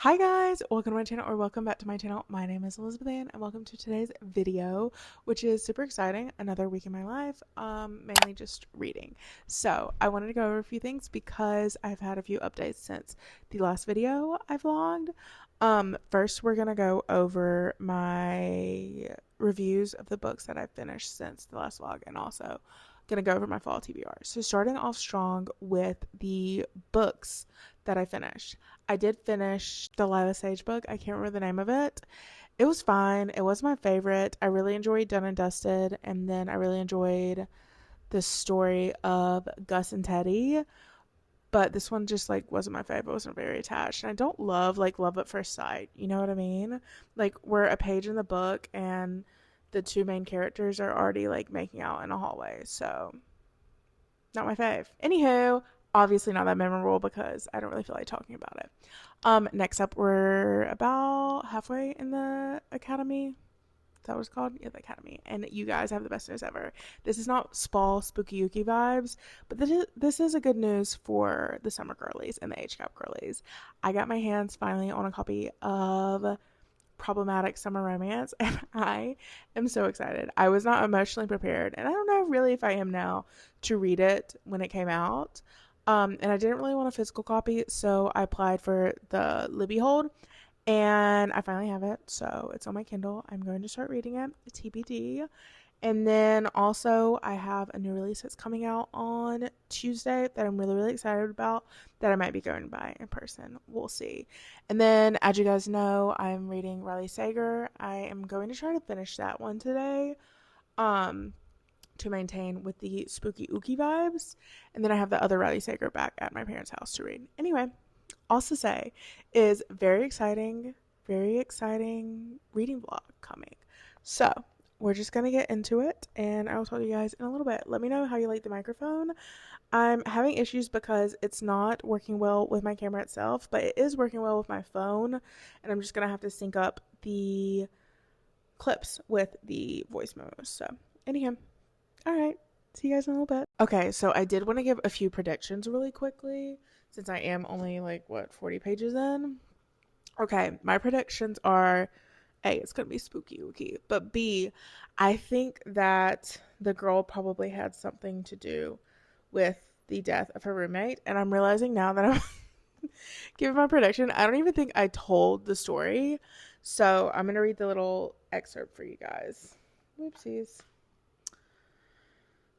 Hi guys, welcome to my channel or welcome back to my channel. My name is Elizabeth Ann and welcome to today's video, which is super exciting. Another week in my life, mainly just reading. So I wanted to go over a few things because I've had a few updates since the last video I vlogged. First we're gonna go over my reviews of the books that I've finished since the last vlog, and also gonna go over my fall TBR. So starting off strong with the books that I finished. I did finish the Lila Sage book. I can't remember the name of it. It was fine. It was my favorite. I really enjoyed Done and Dusted, and then I really enjoyed the story of Gus and Teddy. But this one just wasn't my favorite. I wasn't very attached. And I don't love love at first sight. You know what I mean? Like we're a page in the book and the two main characters are already making out in a hallway. So not my fave. Anywho, obviously not that memorable because I don't really feel like talking about it. Next up, we're about halfway in the academy. Is that what it's called? Yeah, the academy. And you guys have the best news ever. This is not Spall Spooky Yuki vibes, but this is a good news for the summer girlies and the age gap girlies. I got my hands finally on a copy of Problematic Summer Romance, and I am so excited. I was not emotionally prepared, and I don't know really if I am now, to read it when it came out. And I didn't really want a physical copy, so I applied for the Libby hold, and I finally have it. So it's on my Kindle. I'm going to start reading it. TBD. And then also, I have a new release that's coming out on Tuesday that I'm really, really excited about that I might be going to buy in person. We'll see. And then, as you guys know, I'm reading Riley Sager. I am going to try to finish that one today to maintain with the spooky ooky vibes. And then I have the other Riley Sager back at my parents' house to read. Anyway, all to say is very exciting reading vlog coming. So, we're just going to get into it, and I will talk to you guys in a little bit. Let me know how you like the microphone. I'm having issues because it's not working well with my camera itself, but it is working well with my phone, and I'm just going to have to sync up the clips with the voice memos. So, anyhow, all right. See you guys in a little bit. Okay, so I did want to give a few predictions really quickly since I am only 40 pages in. Okay, my predictions are A, it's going to be spooky wooky, but B, I think that the girl probably had something to do with the death of her roommate, and I'm realizing now that I'm giving my prediction, I don't even think I told the story, so I'm going to read the little excerpt for you guys. Whoopsies.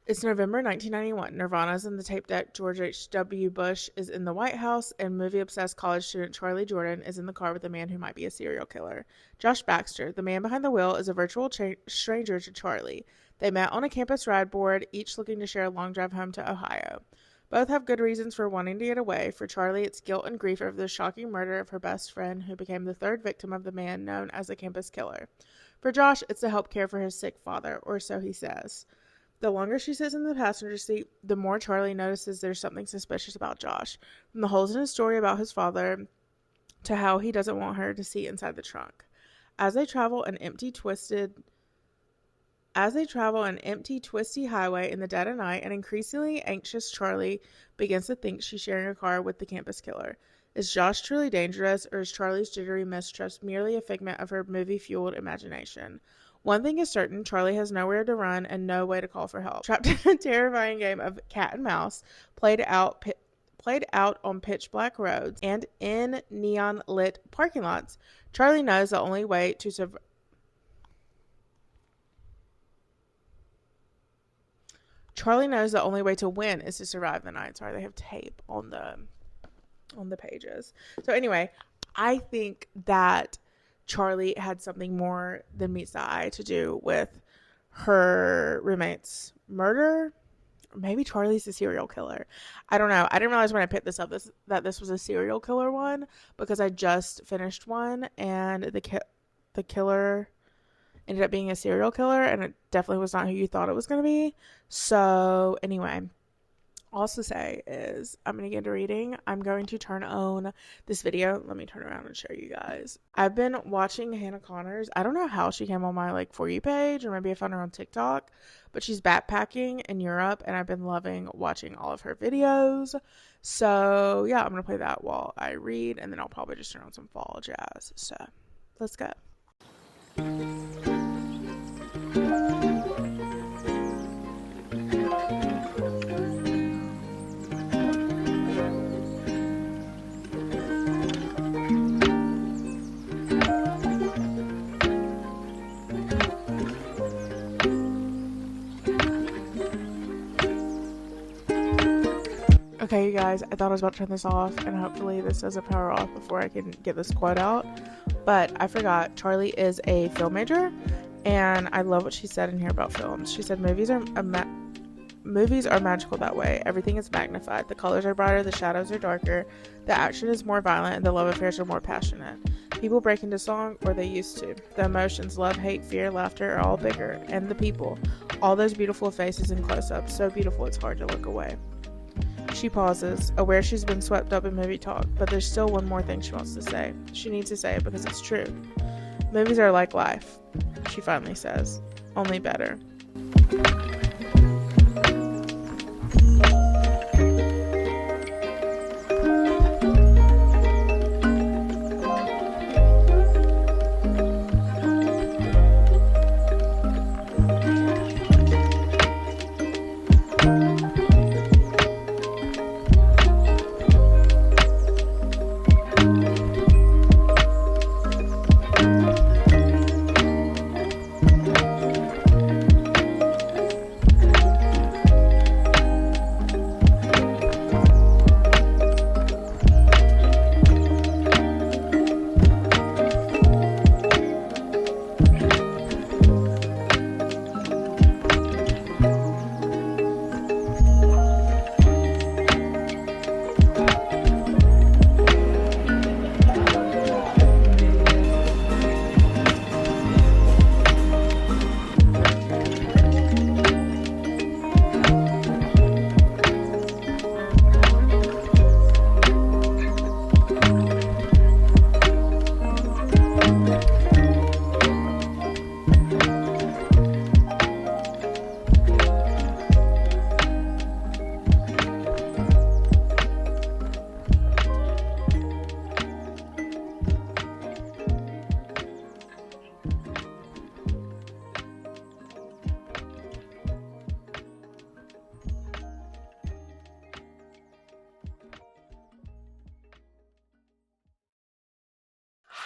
It's November 1991. Nirvana's in the tape deck. George H.W. Bush is in the White House, and movie-obsessed college student Charlie Jordan is in the car with a man who might be a serial killer. Josh Baxter, the man behind the wheel, is a virtual stranger to Charlie. They met on a campus ride board, each looking to share a long drive home to Ohio. Both have good reasons for wanting to get away. For Charlie, it's guilt and grief over the shocking murder of her best friend, who became the third victim of the man known as the campus killer. For Josh, it's to help care for his sick father, or so he says. The longer she sits in the passenger seat, the more Charlie notices there's something suspicious about Josh. From the holes in his story about his father to how he doesn't want her to see inside the trunk. As they travel an empty, twisty highway in the dead of night, an increasingly anxious Charlie begins to think she's sharing a car with the campus killer. Is Josh truly dangerous, or is Charlie's jittery mistrust merely a figment of her movie-fueled imagination? One thing is certain, Charlie has nowhere to run and no way to call for help. Trapped in a terrifying game of cat and mouse, played out on pitch black roads and in neon lit parking lots, Charlie knows the only way to win is to survive the night. Sorry, they have tape on the pages. So anyway, I think that Charlie had something more than meets the eye to do with her roommate's murder. Maybe Charlie's the serial killer. I don't know. I didn't realize when I picked this up that this was a serial killer one because I just finished one and the killer ended up being a serial killer, and it definitely was not who you thought it was going to be. So anyway, also say is I'm going to get into reading. I'm going to turn on this video. Let me turn around and show you guys. I've been watching Hannah Connors. I don't know how she came on my like For You page, or maybe I found her on TikTok, but she's backpacking in Europe and I've been loving watching all of her videos. So yeah, I'm going to play that while I read, and then I'll probably just turn on some fall jazz. So let's go. Okay, you guys, I thought I was about to turn this off, and hopefully this doesn't power off before I can get this quote out. But I forgot, Charlie is a film major, and I love what she said in here about films. She said movies are magical that way. Everything is magnified. The colors are brighter, the shadows are darker, the action is more violent, and the love affairs are more passionate. People break into song, or they used to. The emotions, love, hate, fear, laughter, are all bigger. And the people, all those beautiful faces and close-ups, so beautiful it's hard to look away. She pauses, aware she's been swept up in movie talk, but there's still one more thing she wants to say. She needs to say it because it's true. Movies are like life, she finally says, only better.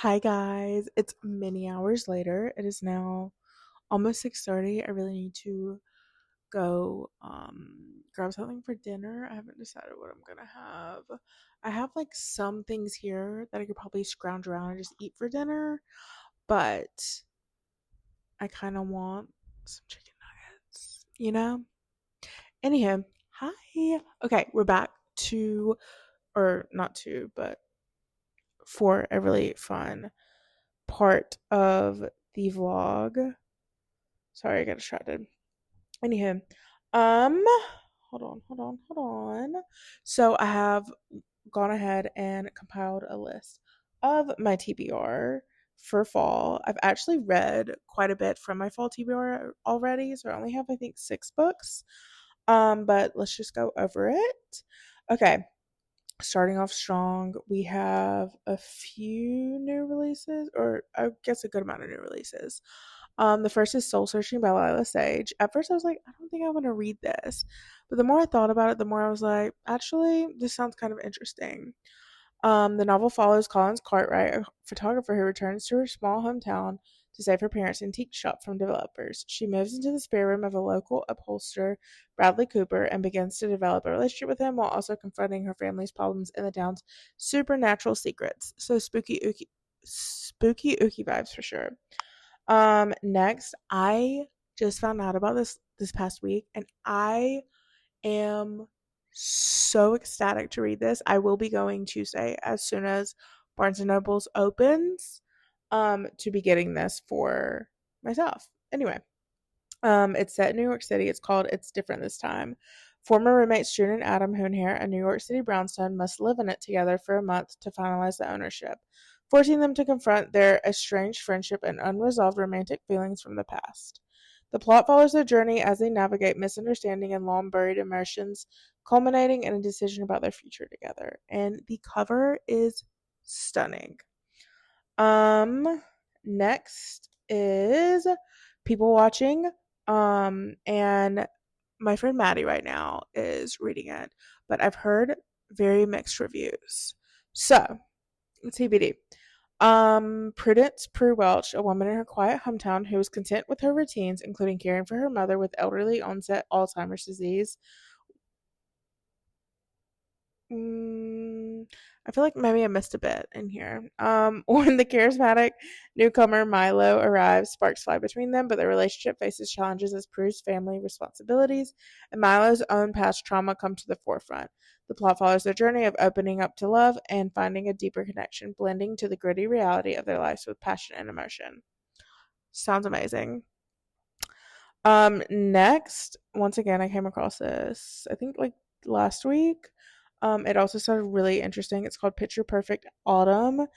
Hi guys, it's many hours later. It is now almost 6:30. I really need to go grab something for dinner. I haven't decided what I'm gonna have. I have like some things here that I could probably scrounge around and just eat for dinner, but I kind of want some chicken nuggets, you know? Anyhow, hi. Okay, we're back to, or not to, but for a really fun part of the vlog. Sorry, I got distracted. Anyhow, um, hold on. So I have gone ahead and compiled a list of my TBR for fall. I've actually read quite a bit from my fall TBR already, so I only have I think 6 books. But let's just go over it. Okay, starting off strong, we have a few new releases, or I guess a good amount of new releases. The first is Soul Searching by Lila Sage. At first, I was like, I don't think I want to read this. But the more I thought about it, the more I was like, actually, this sounds kind of interesting. The novel follows Collins Cartwright, a photographer who returns to her small hometown to save her parents' antique shop from developers. She moves into the spare room of a local upholsterer, Bradley Cooper, and begins to develop a relationship with him while also confronting her family's problems and the town's supernatural secrets. So spooky ooky vibes for sure. Next, I just found out about this past week, and I am so ecstatic to read this. I will be going Tuesday as soon as Barnes and Noble's opens, to be getting this for myself. Anyway, it's set in New York City. It's called It's Different This Time. Former roommates June and Adam, who inherit a New York City brownstone, must live in it together for a month to finalize the ownership, forcing them to confront their estranged friendship and unresolved romantic feelings from the past. The plot follows their journey as they navigate misunderstanding and long buried emotions, culminating in a decision about their future together. And the cover is stunning. Um, Next is people watching. And my friend Maddie right now is reading it, but I've heard very mixed reviews. So, TBD. Prudence Prue Welch, a woman in her quiet hometown who is content with her routines, including caring for her mother with elderly onset Alzheimer's disease, I feel like maybe I missed a bit in here. When the charismatic newcomer Milo arrives, sparks fly between them, but their relationship faces challenges as Prue's family responsibilities and Milo's own past trauma come to the forefront. The plot follows their journey of opening up to love and finding a deeper connection, blending to the gritty reality of their lives with passion and emotion. Sounds amazing. Next, once again, I came across this, I think like last week. It also sounded really interesting. It's called Picture Perfect Autumn.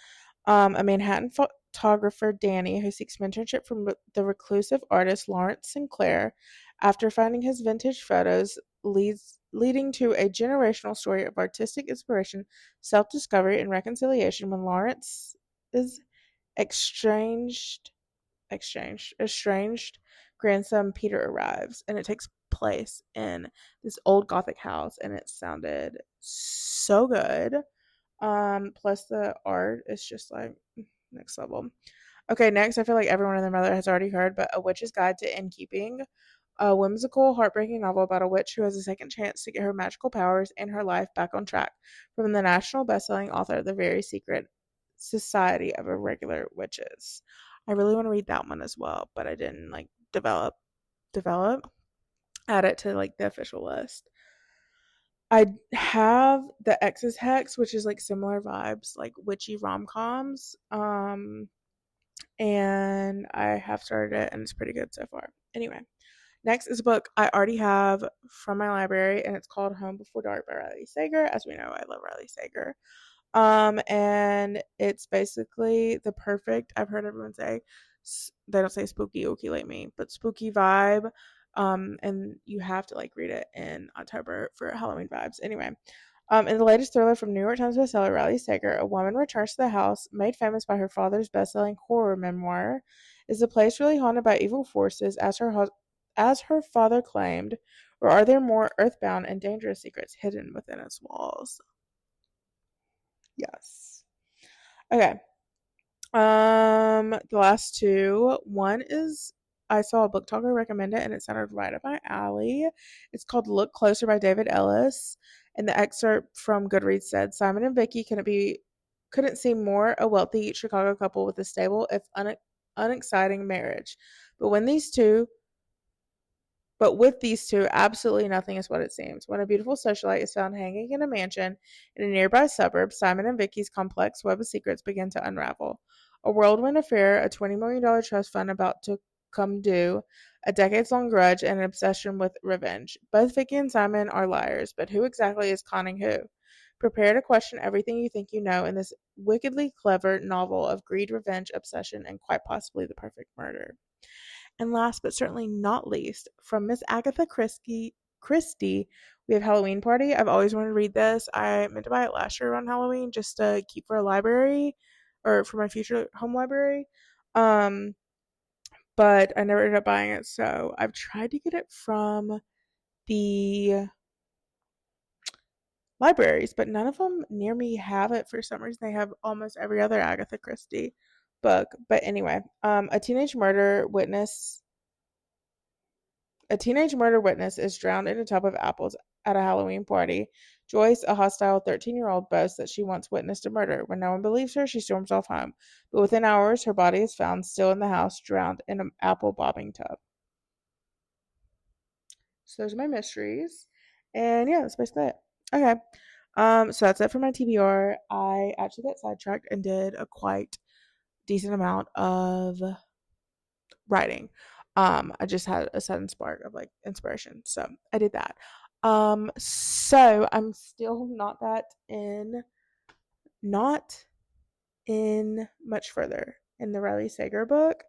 A Manhattan photographer, Danny, who seeks mentorship from the reclusive artist Lawrence Sinclair, after finding his vintage photos, leading to a generational story of artistic inspiration, self-discovery, and reconciliation when Lawrence is exchanged estranged grandson Peter arrives, and it takes place in this old Gothic house, and it sounded so good. Plus the art is just like next level. Okay, next, I feel like everyone and their mother has already heard, but A Witch's Guide to Innkeeping, a whimsical, heartbreaking novel about a witch who has a second chance to get her magical powers and her life back on track, from the national best-selling author, The Very Secret Society of Irregular Witches. I really want to read that one as well, but I didn't like develop add it to like the official list. I have the X's Hex, which is like similar vibes, like witchy rom-coms. And I have started it and it's pretty good so far. Anyway, next is a book I already have from my library, and it's called Home Before Dark by Riley Sager. As we know, I love Riley Sager. And it's basically the perfect, I've heard everyone say, they don't say spooky ooky like me, but spooky vibe. And you have to like read it in October for Halloween vibes. Anyway, in the latest thriller from New York Times bestseller Riley Sager, a woman returns to the house made famous by her father's best-selling horror memoir. Is the place really haunted by evil forces, as her father claimed, or are there more earthbound and dangerous secrets hidden within its walls? Yes. Okay. The last two. One is I saw a book talker recommend it and it sounded right up my alley. It's called Look Closer by David Ellis. And the excerpt from Goodreads said Simon and Vicky couldn't seem more a wealthy Chicago couple with a stable if unexciting marriage. But when these two But with these two, absolutely nothing is what it seems. When a beautiful socialite is found hanging in a mansion in a nearby suburb, Simon and Vicky's complex web of secrets begin to unravel. A whirlwind affair, a $20 million trust fund about to come due, a decades-long grudge, and an obsession with revenge. Both Vicky and Simon are liars, but who exactly is conning who? Prepare to question everything you think you know in this wickedly clever novel of greed, revenge, obsession, and quite possibly the perfect murder. And last but certainly not least, from Miss Agatha Christie, we have Halloween Party. I've always wanted to read this. I meant to buy it last year around Halloween just to keep for a library or for my future home library. Um, but I never ended up buying it. So I've tried to get it from the libraries, but none of them near me have it for some reason. They have almost every other Agatha Christie book. But anyway, a teenage murder witness is drowned in a tub of apples at a Halloween party. Joyce, a hostile 13-year-old, boasts that she once witnessed a murder. When no one believes her, she storms off home. But within hours, her body is found still in the house, drowned in an apple bobbing tub. So those are my mysteries. And yeah, that's basically it. Okay. So that's it for my TBR. I actually got sidetracked and did a quite decent amount of writing. I just had a sudden spark of like inspiration, so I did that. So I'm still not in much further in the Riley Sager book,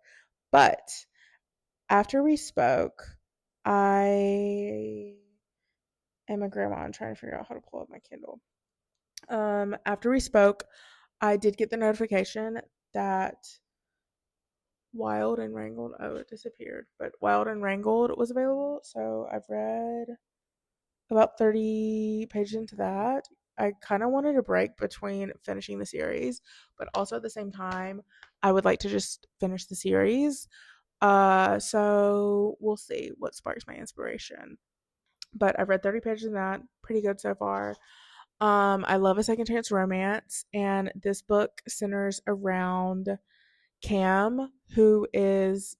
but after we spoke, I am a grandma. I'm trying to figure out how to pull up my Kindle. After we spoke, I did get the notification that Wild and Wrangled, oh, it disappeared, but Wild and Wrangled was available. So I've read about 30 pages into that. I kind of wanted a break between finishing the series, but also at the same time, I would like to just finish the series. So we'll see what sparks my inspiration. But I've read 30 pages of that. Pretty good so far. I love a second chance romance, and this book centers around Cam, who is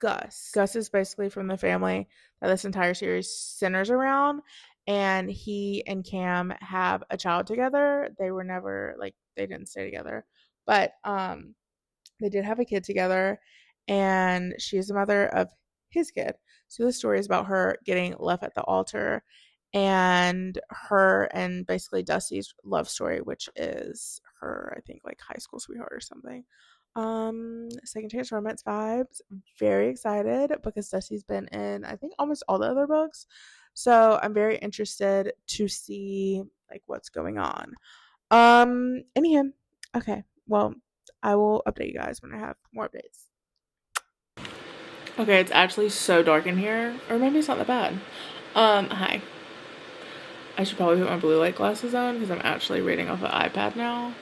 Gus. Gus is basically from the family that this entire series centers around, and he and Cam have a child together. They were never like they didn't stay together, but they did have a kid together, and she is the mother of his kid. So this story is about her getting left at the altar, and her and basically Dusty's love story, which is her, I think, like high school sweetheart or something. Second chance romance vibes. Very excited because Dusty's been in, I think, almost all the other books. So I'm very interested to see like what's going on. Anyhow, okay. Well, I will update you guys when I have more updates. Okay, it's actually so dark in here. Or maybe it's not that bad. Hi. I should probably put my blue light glasses on because I'm actually reading off an iPad now.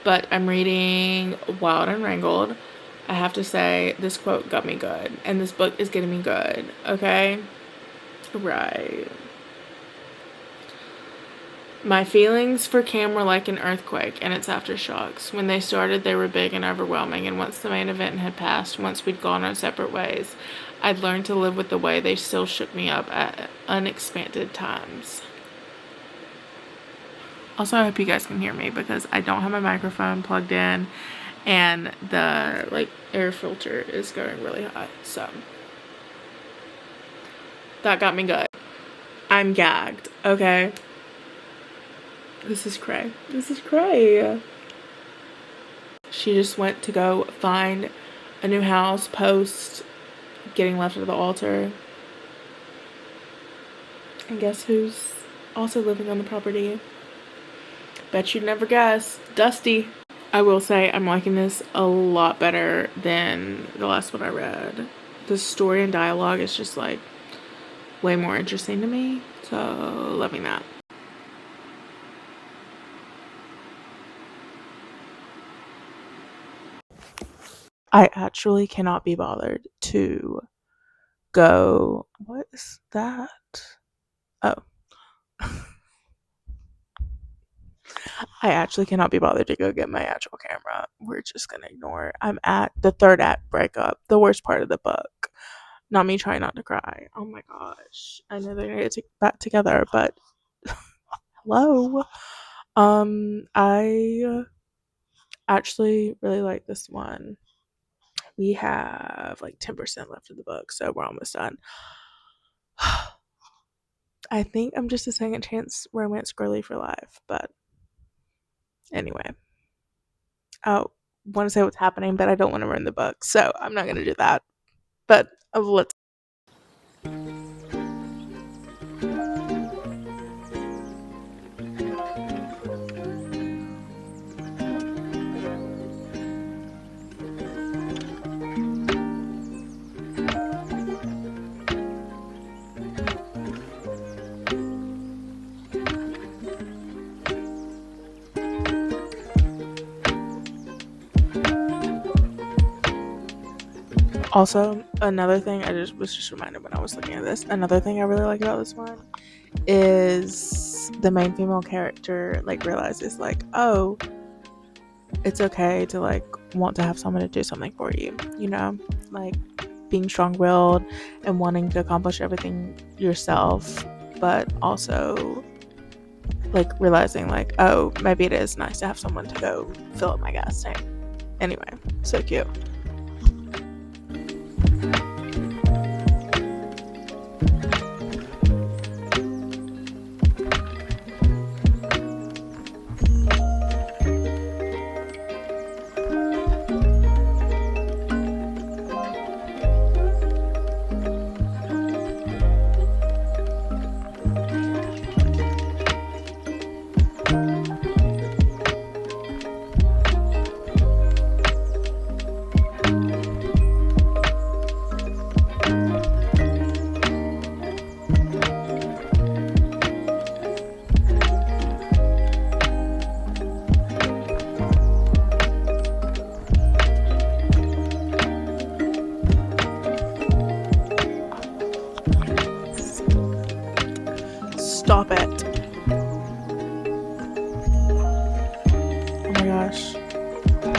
But I'm reading Wild and Wrangled. I have to say, this quote got me good. And this book is getting me good. Okay? Right. My feelings for Cam were like an earthquake and its aftershocks. When they started, they were big and overwhelming, and once the main event had passed, once we'd gone our separate ways, I'd learned to live with the way they still shook me up at unexpected times. Also, I hope you guys can hear me because I don't have my microphone plugged in and the like air filter is going really hot. So that got me good. I'm gagged, okay? This is cray. This is cray. She just went to go find a new house post getting left at the altar. And guess who's also living on the property? Bet you'd never guess. Dusty. I will say I'm liking this a lot better than the last one I read. The story and dialogue is just like way more interesting to me. So loving that. I actually cannot be bothered to go. What is that? Oh. I actually cannot be bothered to go get my actual camera. We're just gonna ignore it. I'm at the third act breakup, the worst part of the book. Not me trying not to cry. Oh my gosh. I know they're gonna get back together, but hello. I actually really like this one. We have like 10% left of the book, so we're almost done. I think I'm just a second chance romance girly for life, but anyway. I want to say what's happening, but I don't want to ruin the book, so I'm not going to do that. But let's. Also, another thing I was just reminded when I was looking at this. Another thing I really like about this one is the main female character like realizes like, oh, it's okay to like want to have someone to do something for you, you know, like being strong-willed and wanting to accomplish everything yourself, but also like realizing like, oh, maybe it is nice to have someone to go fill up my gas tank. Anyway, so cute.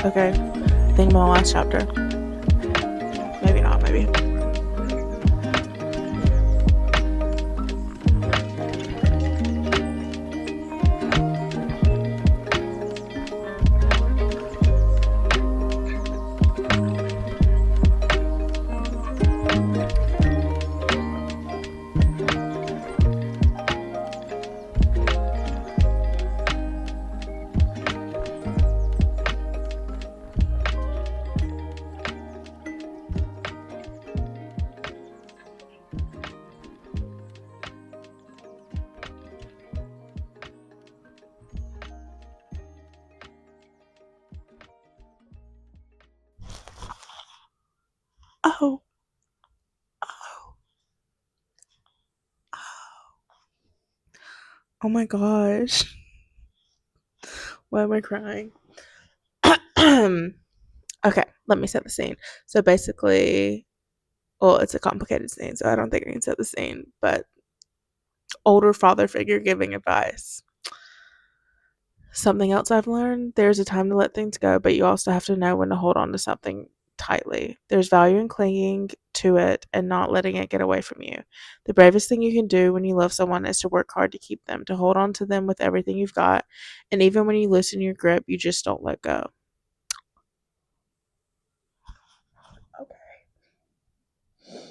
Okay, I think I'm on the last chapter. Maybe not, maybe. Oh, oh, oh my gosh. Why am I crying? Okay, let me set the scene. So basically, well, it's a complicated scene, so I don't think I can set the scene, but older father figure giving advice. Something else I've learned, there's a time to let things go, but you also have to know when to hold on to something tightly. There's value in clinging to it and not letting it get away from you. The bravest thing you can do when you love someone is to work hard to keep them, to hold on to them with everything you've got. And even when you loosen your grip, you just don't let go.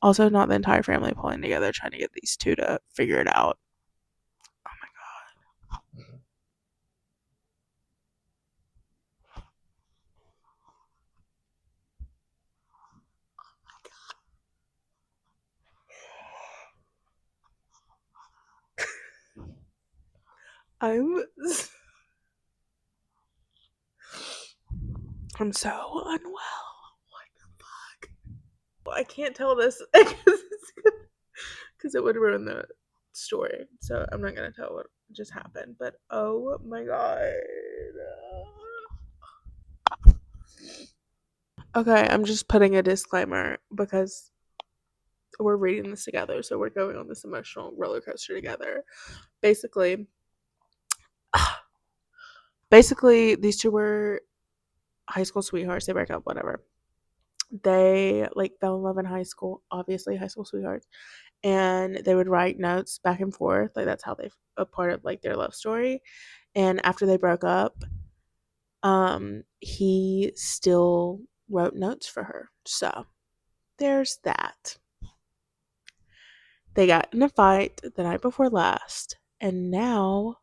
Also, not the entire family pulling together trying to get these two to figure it out. Oh my god. I'm so unwell. I can't tell this because it would ruin the story. So I'm not gonna tell what just happened. But oh my god. Okay, I'm just putting a disclaimer because we're reading this together, so we're going on this emotional roller coaster together. Basically, basically, these two were high school sweethearts. They break up, whatever. They like fell in love in high school, obviously high school sweethearts, and they would write notes back and forth. Like that's how they a part of like their love story. And after they broke up, he still wrote notes for her. So there's that. They got in a fight the night before last, and now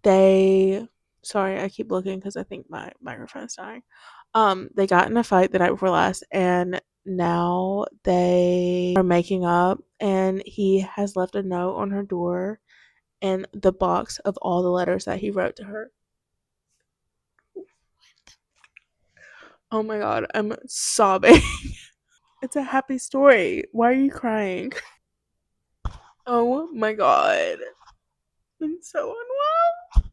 they sorry, I keep looking because I think my microphone's dying. They got in a fight the night before last, and now they are making up, and he has left a note on her door and the box of all the letters that he wrote to her. Oh my god, I'm sobbing. It's a happy story. Why are you crying? Oh my god. I'm so unwell.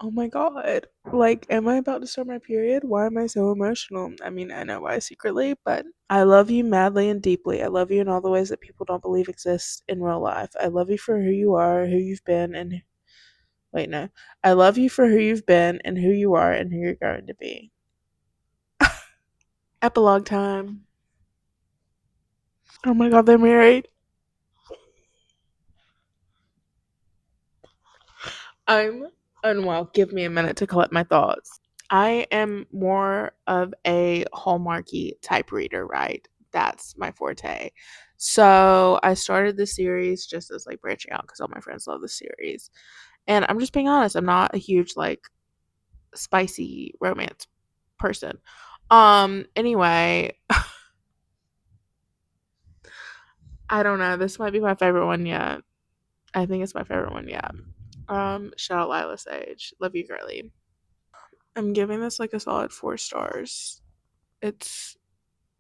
Oh my god. Like, am I about to start my period? Why am I so emotional? I mean, I know why secretly, but I love you madly and deeply. I love you in all the ways that people don't believe exist in real life. I love you for who you are, who you've been, and wait, no. I love you for who you've been and who you are and who you're going to be. Epilogue time. Oh my god, they're married. I'm unwell. Give me a minute to collect my thoughts. I am more of a Hallmarky type reader, right? That's my forte. So I started the series just as like branching out because all my friends love the series. And I'm just being honest, I'm not a huge like spicy romance person. Anyway, I don't know. This might be my favorite one yet. I think it's my favorite one yet. Shout out Lila Sage. Love you, girly. I'm giving this like a solid 4 stars. It's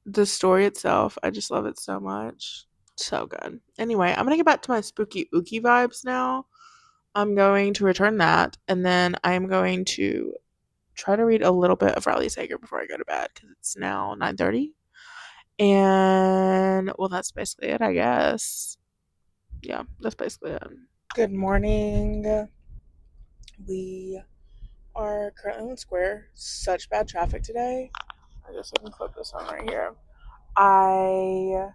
the story itself. I just love it so much. So good. Anyway, I'm gonna get back to my spooky ooky vibes now. I'm going to return that, and then I am going to try to read a little bit of Riley Sager before I go to bed because it's now 9:30. And well, that's basically it, I guess. yeah, that's basically it. Good morning. We are currently in Square. Such bad traffic today. I guess I can clip this on right here. I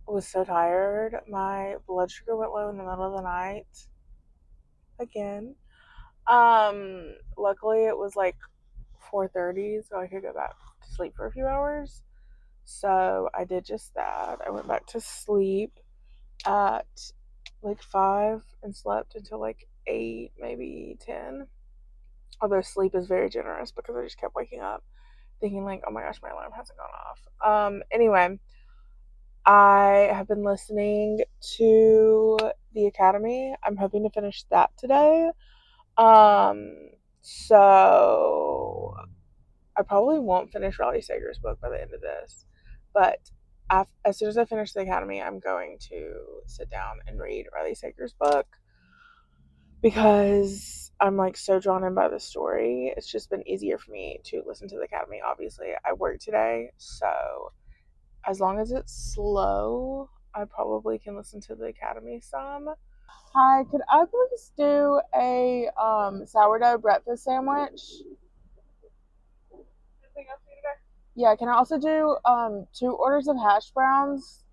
was so tired. My blood sugar went low in the middle of the night. Again. Luckily it was like 4:30, so I could go back to sleep for a few hours. So I did just that. I went back to sleep at like 5 and slept until like 8, maybe 10. Although sleep is very generous because I just kept waking up thinking like, oh my gosh, my alarm hasn't gone off. Anyway, I have been listening to The Academy. I'm hoping to finish that today. Um, so I probably won't finish Riley Sager's book by the end of this, but as soon as I finish The Academy, I'm going to sit down and read Riley Sager's book because I'm like so drawn in by the story. It's just been easier for me to listen to The Academy. Obviously, I work today, so as long as it's slow, I probably can listen to The Academy some. Hi, could I please do a sourdough breakfast sandwich? Yeah, can I also do 2 orders of hash browns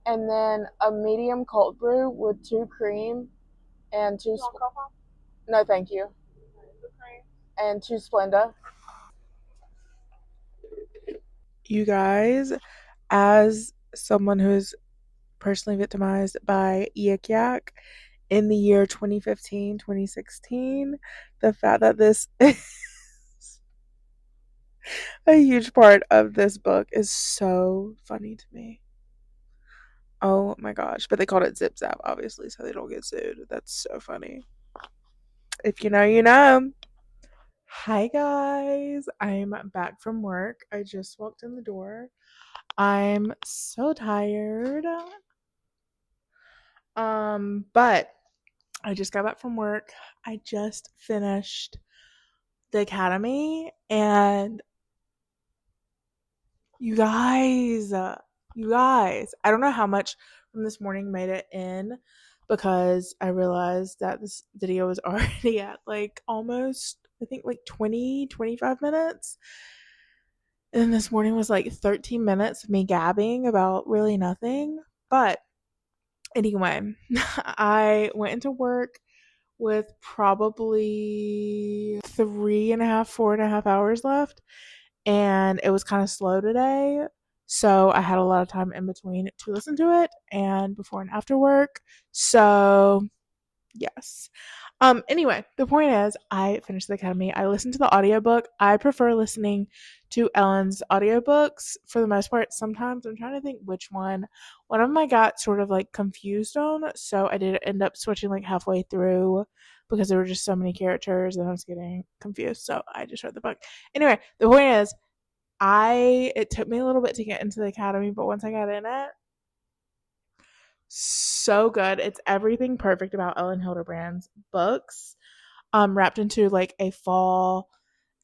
and then a medium cold brew with 2 cream and no, thank you. And 2 Splenda. You guys, as someone who's personally victimized by yik yak in the year 2015, 2016, the fact that this is a huge part of this book is so funny to me. Oh my gosh. But they called it Zip Zap, obviously, so they don't get sued. That's so funny. If you know, you know. Hi, guys. I'm back from work. I just walked in the door. I'm so tired. But I just got back from work. I just finished the academy, and you guys, I don't know how much from this morning made it in because I realized that this video was already at like almost, I think, like 20, 25 minutes. And then this morning was like 13 minutes of me gabbing about really nothing. But anyway, I went into work with probably 3.5, 4.5 hours left, and it was kind of slow today. So I had a lot of time in between to listen to it and before and after work. So yes. Anyway, the point is I finished the academy. I listened to the audiobook. I prefer listening to Ellen's audiobooks for the most part. Sometimes I'm trying to think which one. One of them I got sort of like confused on, so I did end up switching like halfway through because there were just so many characters and I was getting confused. So I just read the book. Anyway, the point is it took me a little bit to get into the academy, but once I got in it, so good. It's everything perfect about Ellen Hildebrand's books, wrapped into like a fall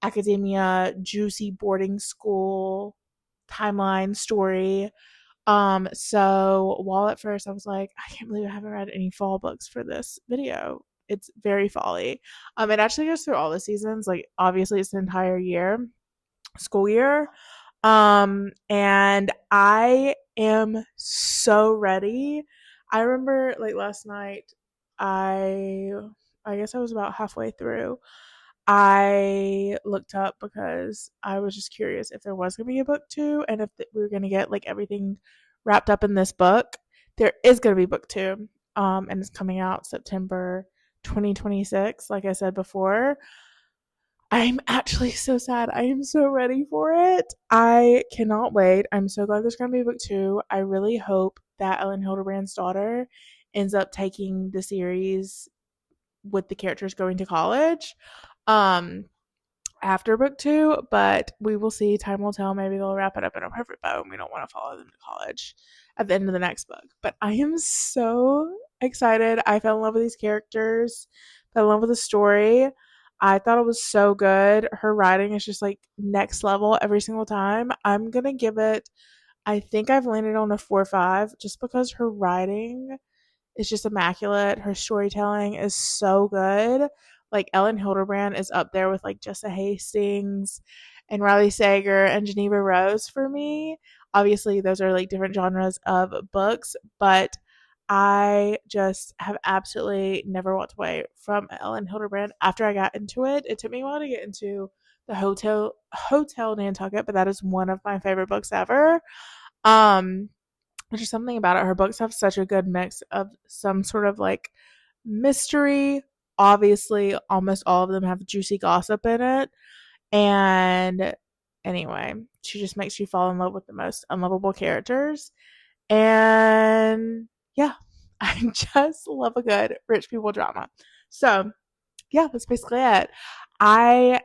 academia, juicy boarding school timeline story. So while at first I was like, I can't believe I haven't read any fall books for this video. It's very folly. It actually goes through all the seasons. Like obviously it's the entire year, school year. And I am so ready. I remember like last night, I I guess I was about halfway through. I looked up because I was just curious if there was going to be a book 2 and if we were going to get like everything wrapped up in this book. There is going to be book 2. And it's coming out September 2026 like I said before. I'm actually so sad. I am so ready for it. I cannot wait. I'm so glad there's going to be book 2. I really hope that Ellen Hildebrand's daughter ends up taking the series with the characters going to college after book 2, but we will see. Time will tell. Maybe they'll wrap it up in a perfect bow and we don't want to follow them to college at the end of the next book. But I am so excited. I fell in love with these characters, fell in love with the story. I thought it was so good. Her writing is just like next level every single time. I'm gonna give it I think I've landed on a 4 or 5 just because her writing is just immaculate. Her storytelling is so good. Like Ellen Hildebrand is up there with like Jessa Hastings and Riley Sager and Geneva Rose for me. Obviously, those are like different genres of books, but I just have absolutely never walked away from Ellen Hildebrand. After I got into it, it took me a while to get into the Hotel Nantucket, but that is one of my favorite books ever. Um, there's just something about it. Her books have such a good mix of some sort of like mystery. Obviously, almost all of them have juicy gossip in it. And anyway, she just makes you fall in love with the most unlovable characters. And yeah, I just love a good rich people drama. So yeah, that's basically it. I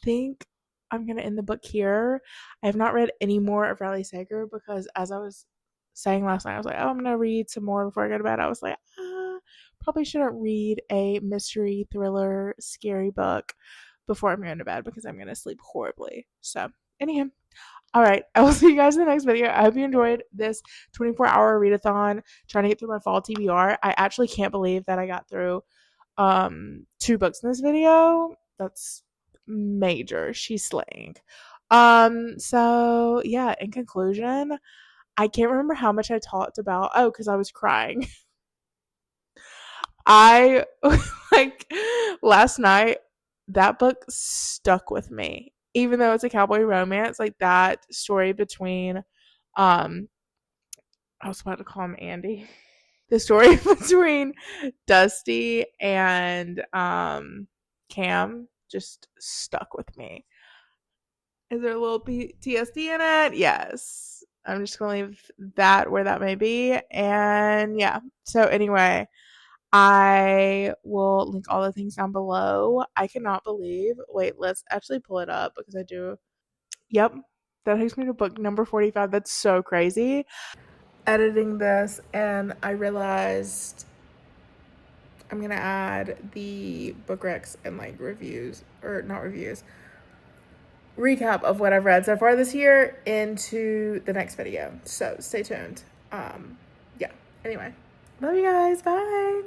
think I'm gonna end the book here. I have not read any more of Riley Sager because, as I was saying last night, I was like, oh, I'm gonna read some more before I go to bed. I was like, probably shouldn't read a mystery thriller scary book before I'm going to bed because I'm gonna sleep horribly. So, anyhow, all right, I will see you guys in the next video. I hope you enjoyed this 24-hour readathon trying to get through my fall TBR. I actually can't believe that I got through 2 books in this video. That's major. She's slaying. So yeah, in conclusion, I can't remember how much I talked about. Oh, because I was crying. I like last night, that book stuck with me. Even though it's a cowboy romance, like that story between I was about to call him Andy. The story between Dusty and Cam just stuck with me. Is there a little PTSD in it? Yes. I'm just going to leave that where that may be. And yeah. So, anyway, I will link all the things down below. I cannot believe. Wait, let's actually pull it up because I do. Yep. That takes me to book number 45. That's so crazy. Editing this, and I realized I'm going to add the book recs and like reviews, or not reviews, recap of what I've read so far this year into the next video. So stay tuned. Yeah. Anyway, love you guys. Bye.